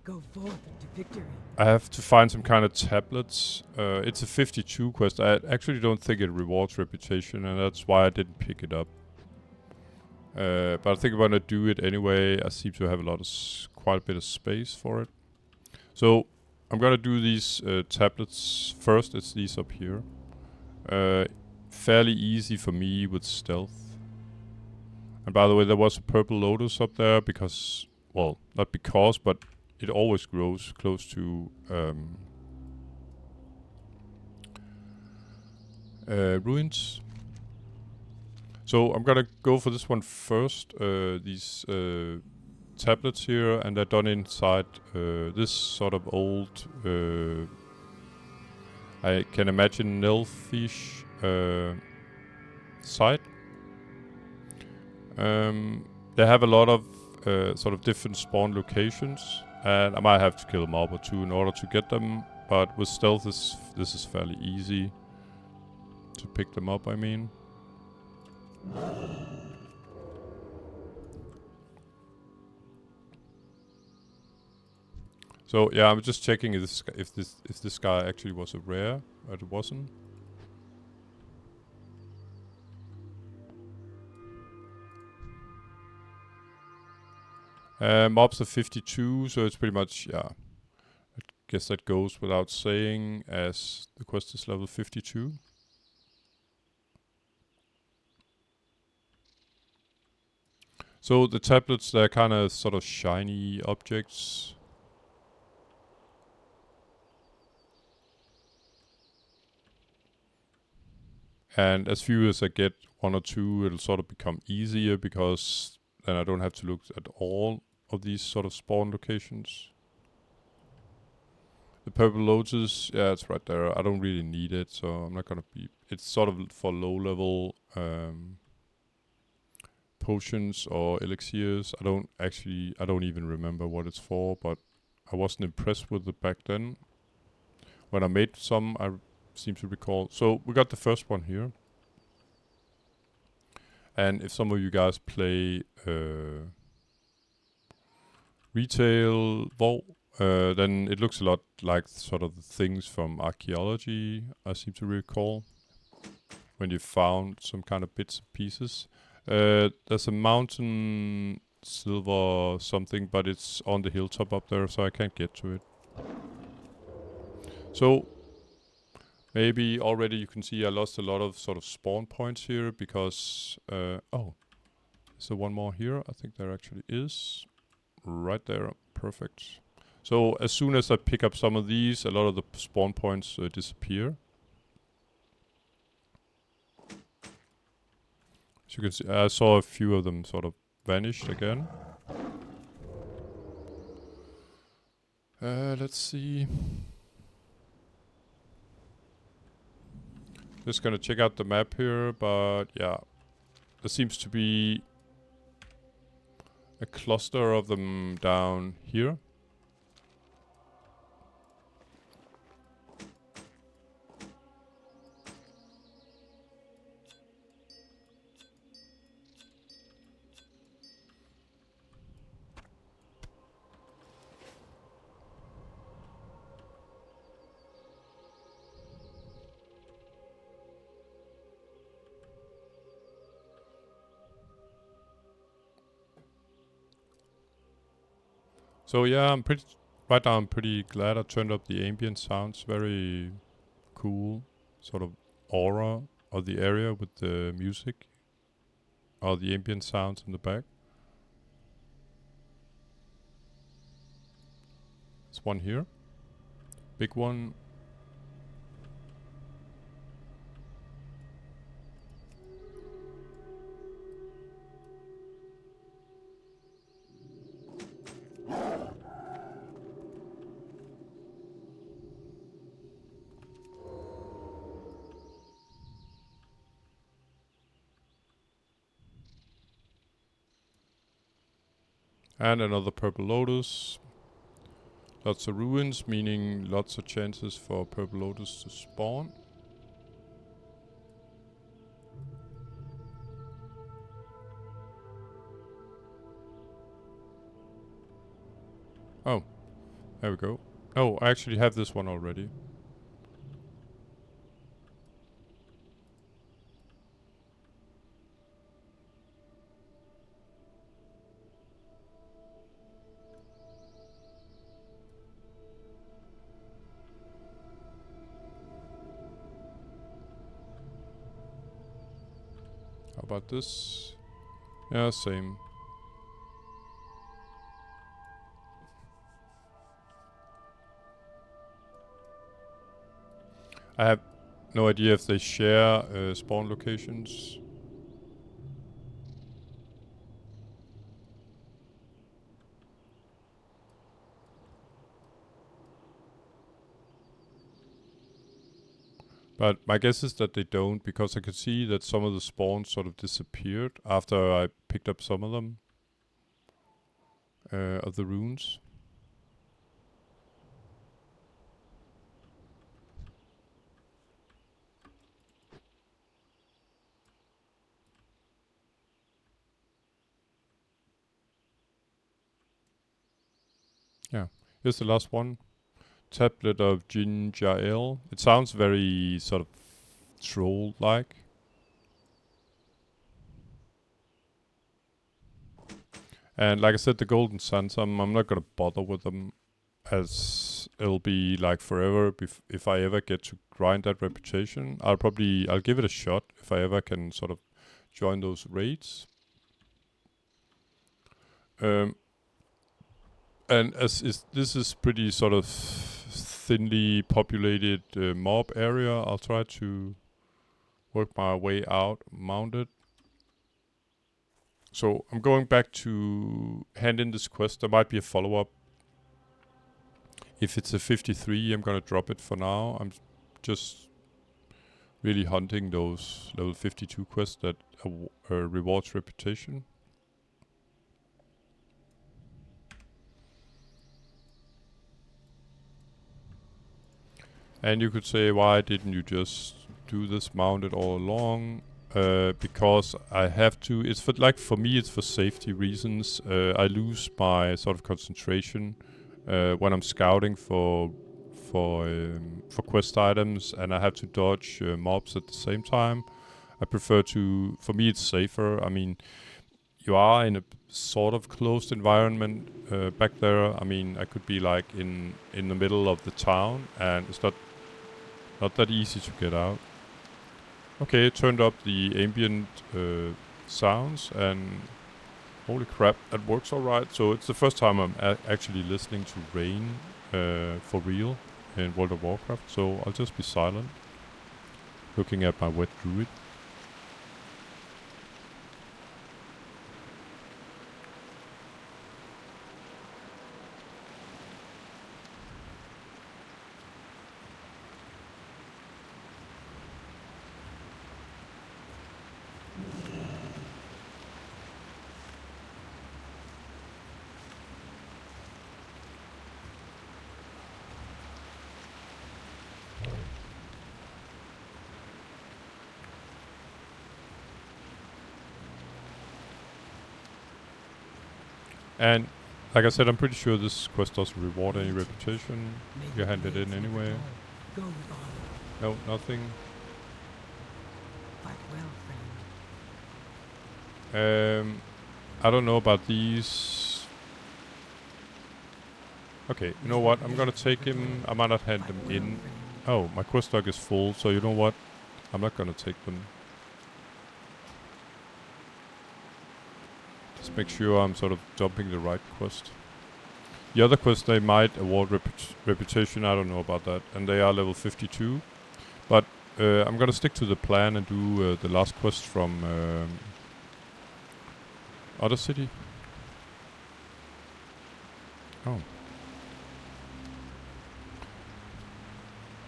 Go forth to victory. I have to find some kind of tablets. It's a 52 quest. I actually don't think it rewards reputation, and that's why I didn't pick it up. But I think I'm gonna do it anyway. I seem to have quite a bit of space for it. So I'm gonna do these tablets first. It's these up here. Fairly easy for me with stealth. And by the way, there was a purple lotus up there because, well, not because, but it always grows close to ruins. So I'm gonna go for this one first. These tablets here, and they're done inside this sort of old, I can imagine Nelfish site. They have a lot of sort of different spawn locations, and I might have to kill a mob or 2 in order to get them, but with stealth this is fairly easy to pick them up, I mean. So yeah, I'm just checking if this guy actually was a rare, but it wasn't. Mobs are 52, so it's pretty much, yeah. I guess that goes without saying, as the quest is level 52. So the tablets, they're kind of sort of shiny objects. And as few as I get, 1 or 2, it'll sort of become easier, because then I don't have to look at all of these sort of spawn locations. The purple lotus, yeah, it's right there. I don't really need it, so I'm not gonna be... It's sort of for low level potions or elixirs. I don't even remember what it's for, but I wasn't impressed with it back then. When I made some, I seem to recall. So we got the first one here. And if some of you guys play retail vault, then it looks a lot like sort of the things from archaeology, I seem to recall, when you found some kind of bits and pieces. There's a mountain silver something, but it's on the hilltop up there, so I can't get to it. So maybe already you can see I lost a lot of sort of spawn points here, because oh, is there one more here? I think there actually is. Right there, perfect. So as soon as I pick up some of these, a lot of the spawn points disappear. As you can see, I saw a few of them sort of vanished again. Let's see. Just gonna check out the map here, but yeah. There seems to be a cluster of them down here. So yeah, right now I'm pretty glad I turned up the ambient sounds. Very cool sort of aura of the area with the music. Or the ambient sounds in the back. There's one here. Big one. And another purple lotus. Lots of ruins, meaning lots of chances for purple lotus to spawn. Oh, there we go. Oh, I actually have this one already. How about this? Yeah, same. I have no idea if they share spawn locations. But my guess is that they don't, because I could see that some of the spawns sort of disappeared after I picked up some of them. Of the runes. Yeah, here's the last one. Tablet of ginger ale. It sounds very sort of troll-like. And like I said, the Golden Sands, I'm not gonna bother with them, as it'll be like forever if I ever get to grind that reputation. I'll give it a shot if I ever can sort of join those raids. And this is pretty sort of thinly populated mob area, I'll try to work my way out mounted. So I'm going back to hand in this quest. There might be a follow-up. If it's a 53, I'm gonna drop it for now. I'm just really hunting those level 52 quests that rewards reputation. And you could say, why didn't you just do this mounted all along? Because I have to. It's for me, it's for safety reasons. I lose my sort of concentration when I'm scouting for quest items, and I have to dodge mobs at the same time. I prefer to. For me, it's safer. I mean, you are in a sort of closed environment back there. I mean, I could be like in the middle of the town, and it's not that easy to get out. Okay, turned up the ambient sounds, and holy crap, that works alright. So it's the first time I'm actually listening to rain for real in World of Warcraft. So I'll just be silent, looking at my wet druid. And like I said, I'm pretty sure this quest doesn't reward any reputation. You hand it in anyway. No, nothing. Fight well, friend. I don't know about these. Okay, you know what? I'm gonna take him. I might not hand them in. Oh, my quest log is full, so you know what? I'm not gonna take them. Just make sure I'm sort of dumping the right quest. The other quest, they might award reputation. I don't know about that. And they are level 52. But I'm gonna stick to the plan and do the last quest from Undercity. Oh.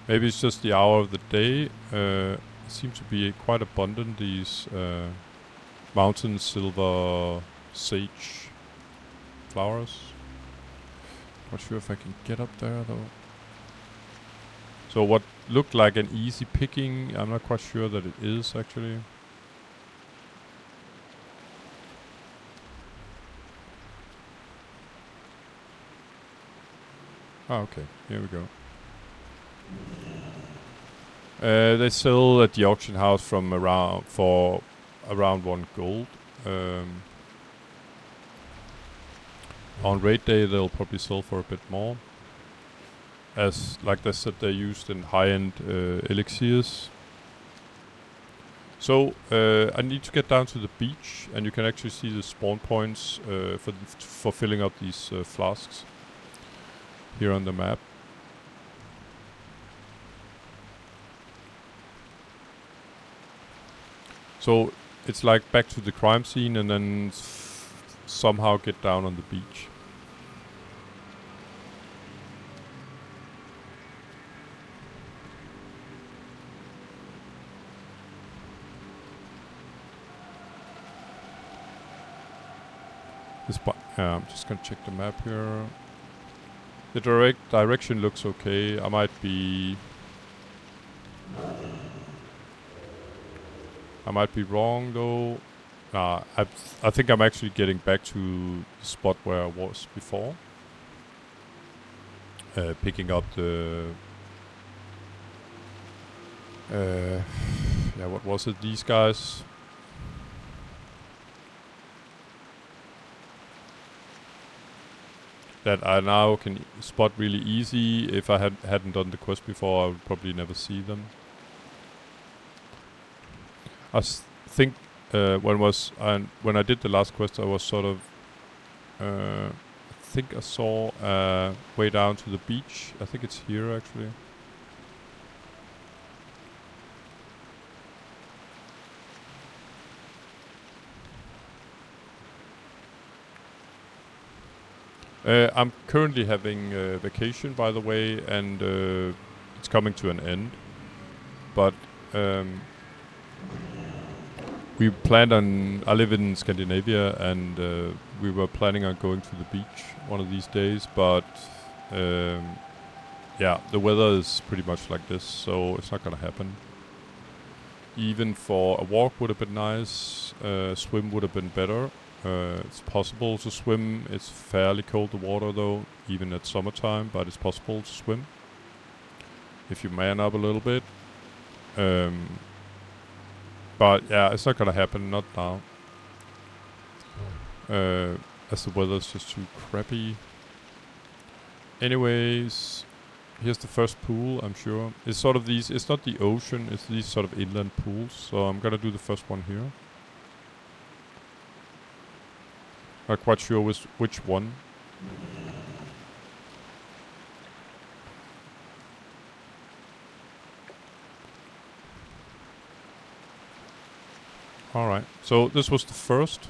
Maybe it's just the hour of the day. Seem to be quite abundant, these mountain silver sage flowers. Not sure if I can get up there though. So what looked like an easy picking, I'm not quite sure that it is actually. Oh, okay. Here we go. They sell at the auction house from around 1 gold. On raid day, they'll probably sell for a bit more. As, like they said, they're used in high-end elixirs. So, I need to get down to the beach, and you can actually see the spawn points for filling up these flasks here on the map. So, it's like back to the crime scene and then somehow get down on the beach. I'm just gonna check the map here. The direction looks okay. I might be wrong though. Nah, I think I'm actually getting back to the spot where I was before. Picking up the yeah, what was it? These guys. that I now can spot really easy. If I hadn't done the quest before, I would probably never see them. I think when I did the last quest, I was sort of I think I saw way down to the beach. I think it's here actually. I'm currently having vacation, by the way, and it's coming to an end. But we planned on. I live in Scandinavia, and we were planning on going to the beach one of these days. But yeah, the weather is pretty much like this, so it's not gonna happen. Even for a walk would have been nice. Swim would have been better. It's possible to swim. It's fairly cold the water though, even at summertime, but it's possible to swim if you man up a little bit. But yeah, it's not gonna happen, not now. As the weather's just too crappy. Anyways, here's the first pool, I'm sure. It's sort of these, it's not the ocean, it's these sort of inland pools. So I'm gonna do the first one here. Not quite sure which one. Alright, so this was the first.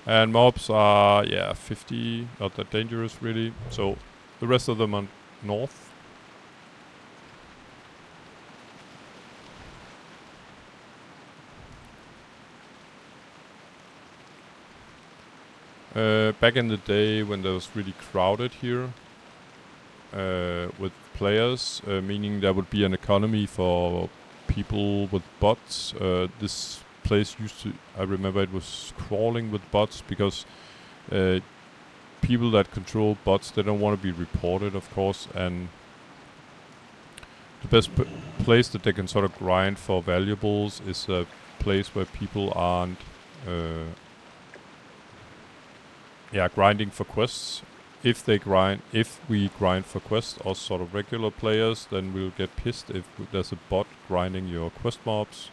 And mobs are, yeah, 50, not that dangerous really. So the rest of them are north. Back in the day when there was really crowded here with players, meaning there would be an economy for people with bots. This place used to, I remember it was crawling with bots because people that control bots, they don't want to be reported, of course, and the best place that they can sort of grind for valuables is a place where people aren't grinding for quests. If we grind for quests or sort of regular players, then we'll get pissed if there's a bot grinding your quest mobs.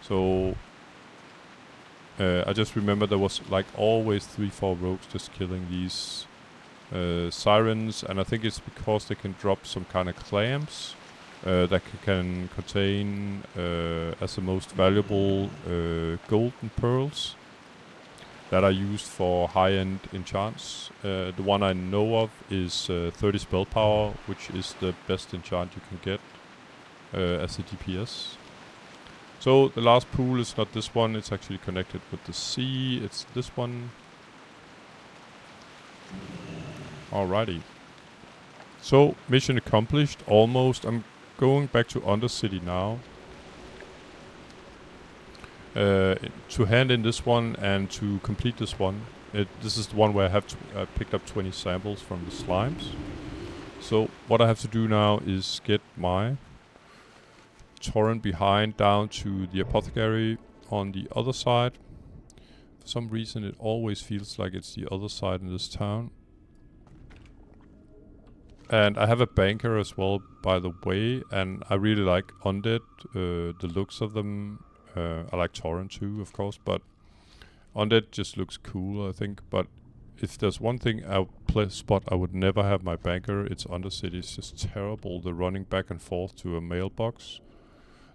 So I just remember there was like always 3-4 rogues just killing these sirens, and I think it's because they can drop some kind of clams that can contain as the most valuable gold and pearls that are used for high-end enchants. The one I know of is 30 spell power, which is the best enchant you can get as a DPS. So the last pool is not this one, it's actually connected with the sea, it's this one. Alrighty. So, mission accomplished, almost. I'm going back to Undercity now. To hand in this one and to complete this one. This is the one where I have picked up 20 samples from the slimes. So what I have to do now is get my torrent behind down to the apothecary on the other side. For some reason it always feels like it's the other side in this town. And I have a banker as well, by the way, and I really like Undead, the looks of them. I like Torrent too, of course, but Undead just looks cool, I think. But if there's one thing spot I would never have my banker, it's Undercity. It's just terrible, the running back and forth to a mailbox.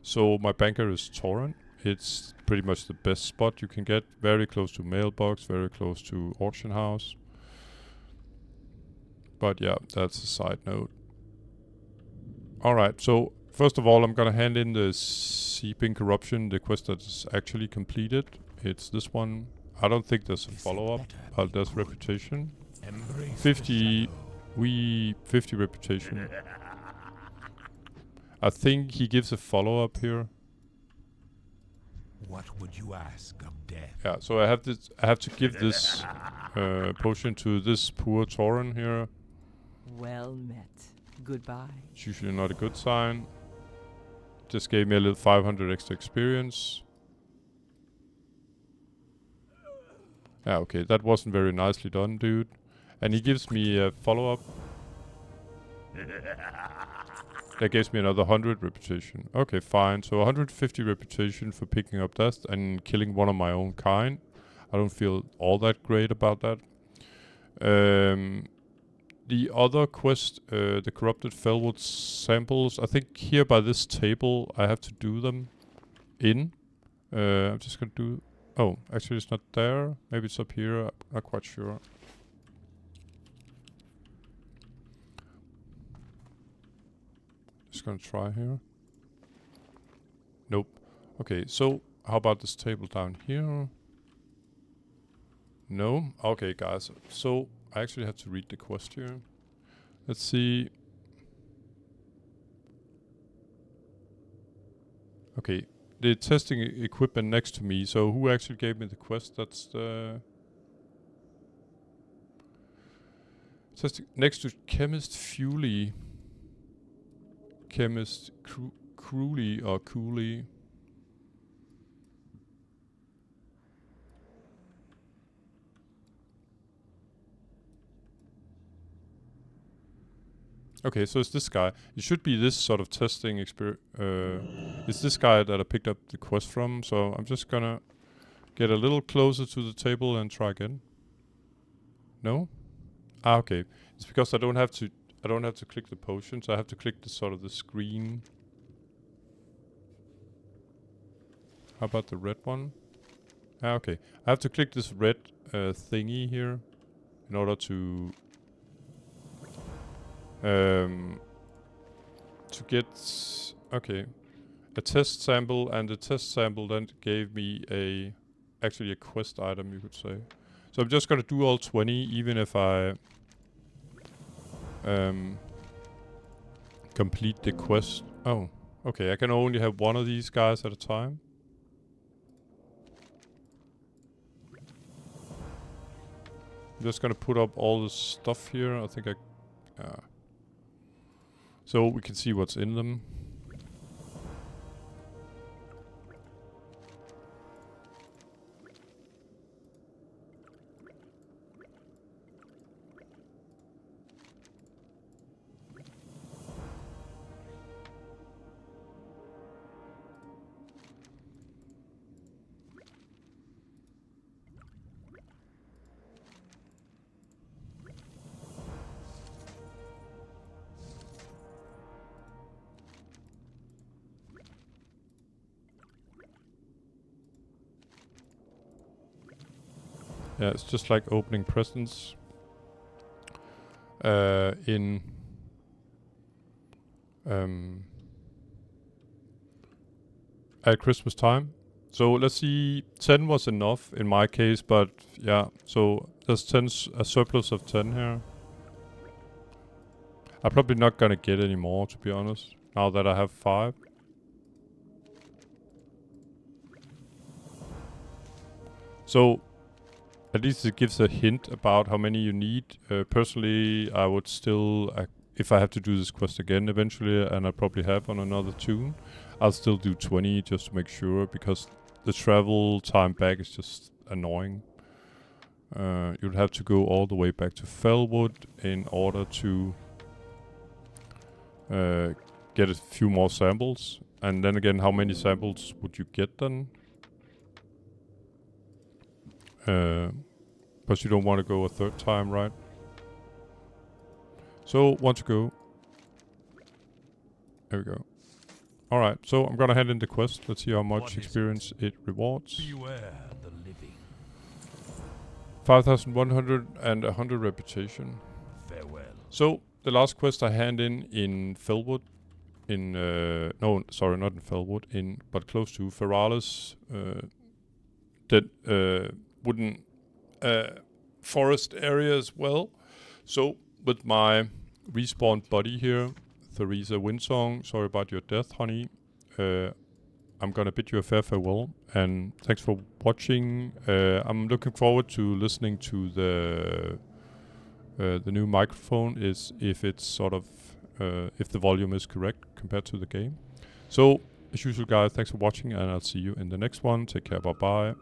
So my banker is Torrent. It's pretty much the best spot you can get. Very close to mailbox, very close to auction house. But yeah, that's a side note. Alright, so first of all, I'm gonna hand in the Seeping Corruption, the quest that is actually completed. It's this one. I don't think there's a follow-up, but there's reputation. 50 reputation. I think he gives a follow-up here. What would you ask of death? Yeah, so I have to give this potion to this poor Tauren here. Well met. Goodbye. It's usually not a good sign. Just gave me a little 500 extra experience. Yeah, okay, that wasn't very nicely done, dude. And he gives me a follow-up. That gives me another 100 reputation. Okay, fine. So 150 reputation for picking up dust and killing one of my own kind. I don't feel all that great about that. The other quest, the corrupted Felwood samples, I think here by this table I have to do them in. I'm just gonna do... Oh, actually it's not there. Maybe it's up here. I'm not quite sure. Just gonna try here. Nope. Okay, so how about this table down here? No? Okay, guys. So I actually have to read the quest here. Let's see. Okay, the testing equipment next to me. So who actually gave me the quest? That's the... Testing next to Chemist Fuley. Chemist Cruelly or Cooley. Okay, so it's this guy. It should be this sort of testing experience. It's this guy that I picked up the quest from. So I'm just gonna get a little closer to the table and try again. No? Ah, okay. It's because I don't have to click the potions. I have to click the sort of the screen. How about the red one? Ah, okay. I have to click this red thingy here in order to get a test sample, and the test sample then gave me actually a quest item, you could say. So I'm just gonna do all 20, even if I complete the quest. Oh, okay. I can only have one of these guys at a time. I'm just gonna put up all the stuff here. I think so we can see what's in them. Yeah, it's just like opening presents in at Christmas time. So let's see, 10 was enough in my case, but yeah, so there's a surplus of 10 here. I'm probably not gonna get any more, to be honest, now that I have 5. So at least it gives a hint about how many you need. Personally, I would still, if I have to do this quest again eventually, and I probably have on another tune, I'll still do 20 just to make sure, because the travel time back is just annoying. You'd have to go all the way back to Felwood in order to get a few more samples. And then again, how many samples would you get then? Because you don't want to go a third time, right? So, want to go. There we go. Alright, so I'm gonna hand in the quest. Let's see how much experience it rewards. Beware the living. 5,100 and 100 reputation. Farewell. So, the last quest I hand in Felwood. No, sorry, not in Felwood. But close to Feralis. Wooden forest area as well. So with my respawned body here, Theresa Windsong, sorry about your death, honey. I'm gonna bid you a farewell, and thanks for watching. I'm looking forward to listening to the new microphone, if it's sort of if the volume is correct compared to the game. So as usual, guys, thanks for watching, and I'll see you in the next one. Take care, bye bye.